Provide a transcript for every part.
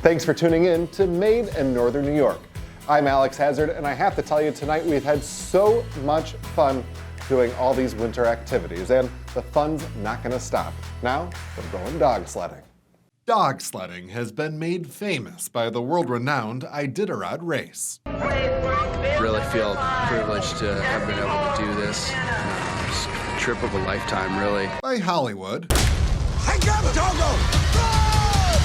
Thanks for tuning in to Made in Northern New York. I'm Alex Hazard, and I have to tell you tonight we've had so much fun doing all these winter activities, and the fun's not going to stop. Now, we're going dog sledding. Dog sledding has been made famous by the world-renowned Iditarod race. Really feel privileged to have been able to do this. It's a trip of a lifetime, really. By Hollywood. I got a doggo!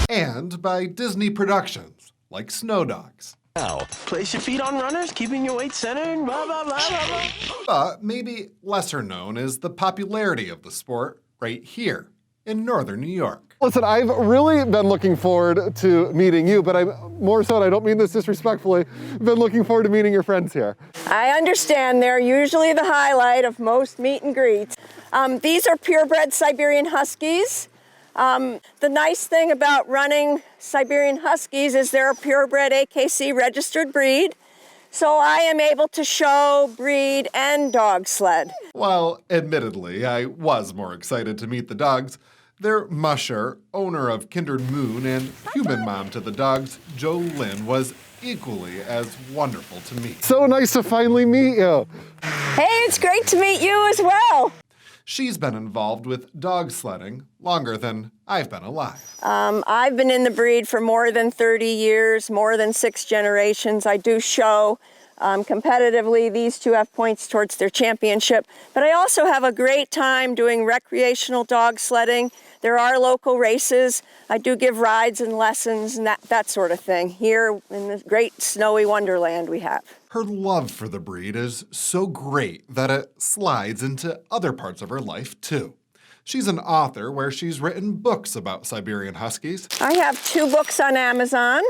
And by Disney productions, like Snow Dogs. Now, place your feet on runners, keeping your weight centered, blah, blah, blah, blah, blah. But maybe lesser known is the popularity of the sport right here in Northern New York. Listen, I've really been looking forward to meeting you, but I'm more so, and I don't mean this disrespectfully, been looking forward to meeting your friends here. I understand they're usually the highlight of most meet and greets. These are purebred Siberian Huskies. The nice thing about running Siberian Huskies is they're a purebred AKC registered breed. So I am able to show, breed, and dog sled. Well, admittedly, I was more excited to meet the dogs. Their musher, owner of Kindred Moon and human mom to the dogs, Jo Lynn, was equally as wonderful to meet. So nice to finally meet you. Hey, it's great to meet you as well. She's been involved with dog sledding longer than I've been alive. I've been in the breed for more than 30 years, more than 6 generations. I do show competitively. These two have points towards their championship. But I also have a great time doing recreational dog sledding. There are local races. I do give rides and lessons and that sort of thing here in the great snowy wonderland we have. Her love for the breed is so great that it slides into other parts of her life, too. She's an author where she's written books about Siberian Huskies. I have 2 books on Amazon.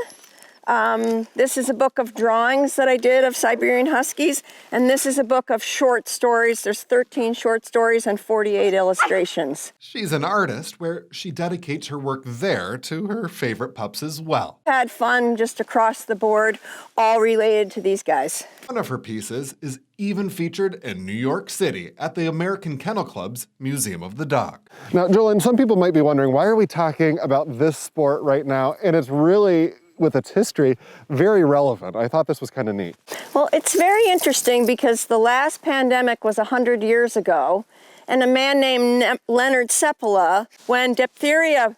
This is a book of drawings that I did of Siberian Huskies, and this is a book of short stories. There's 13 short stories and 48 illustrations. She's an artist where she dedicates her work there to her favorite pups as well. Had fun just across the board, all related to these guys. One of her pieces is even featured in New York City at the American Kennel Club's Museum of the Dog. Now, Jolene, some people might be wondering, why are we talking about this sport right now? And it's really, with its history, very relevant. I thought this was kind of neat. Well, it's very interesting because the last pandemic was 100 years ago, and a man named Leonard Seppala, when diphtheria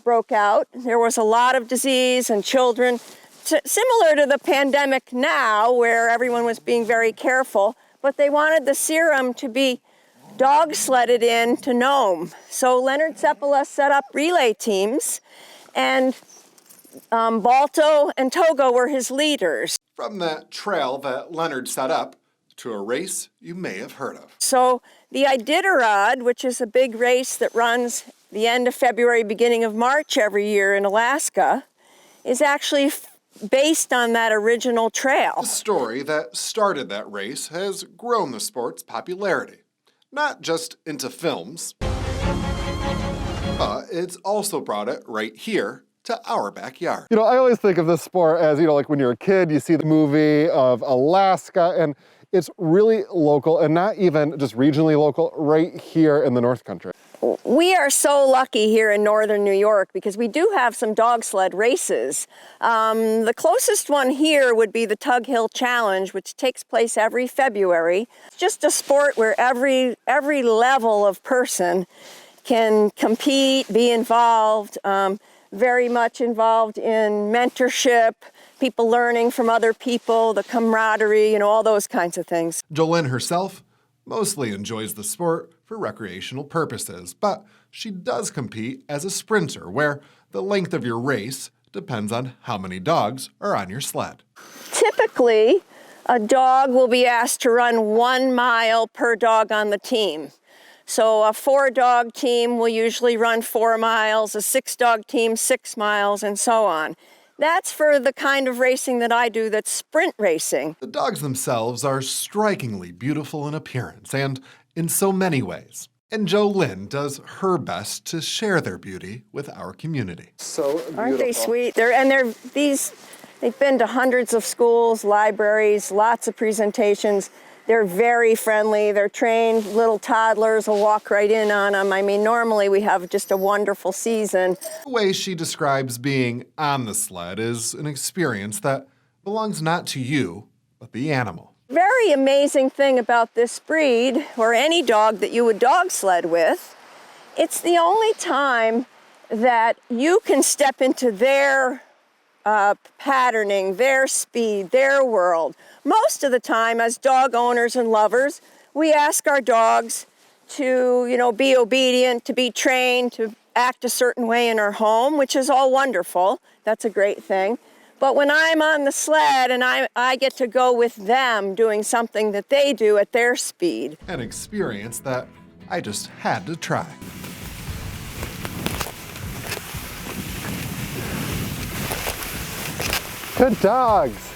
broke out, there was a lot of disease and children, similar to the pandemic now, where everyone was being very careful, but they wanted the serum to be dog sledded in to Nome. So Leonard Seppala set up relay teams, and Balto and Togo were his leaders. From that trail that Leonard set up to a race you may have heard of. So the Iditarod, which is a big race that runs the end of February, beginning of March every year in Alaska, is actually based on that original trail. The story that started that race has grown the sport's popularity, not just into films, but it's also brought it right here to our backyard. You know, I always think of this sport as, like when you're a kid, you see the movie of Alaska, and it's really local, and not even just regionally local, right here in the North Country. We are so lucky here in Northern New York because we do have some dog sled races. The closest one here would be the Tug Hill Challenge, which takes place every February. It's just a sport where every level of person can compete, be involved, very much involved in mentorship, people learning from other people, the camaraderie, all those kinds of things. Jolene herself mostly enjoys the sport for recreational purposes, but she does compete as a sprinter, where the length of your race depends on how many dogs are on your sled. Typically, a dog will be asked to run 1 mile per dog on the team. So a 4-dog team will usually run 4 miles, a 6-dog team 6 miles, and so on. That's for the kind of racing that I do, that's sprint racing. The dogs themselves are strikingly beautiful in appearance and in so many ways. And Jo Lynn does her best to share their beauty with our community. So beautiful. Aren't they sweet? They've been to hundreds of schools, libraries, lots of presentations. They're very friendly. They're trained little toddlers will walk right in on them. I mean, normally we have just a wonderful season. The way she describes being on the sled is an experience that belongs not to you, but the animal. Very amazing thing about this breed, or any dog that you would dog sled with, it's the only time that you can step into their patterning, their speed, their world. Most of the time, as dog owners and lovers, we ask our dogs to, be obedient, to be trained, to act a certain way in our home, which is all wonderful. That's a great thing. But when I'm on the sled and I get to go with them doing something that they do at their speed. An experience that I just had to try. Good dogs.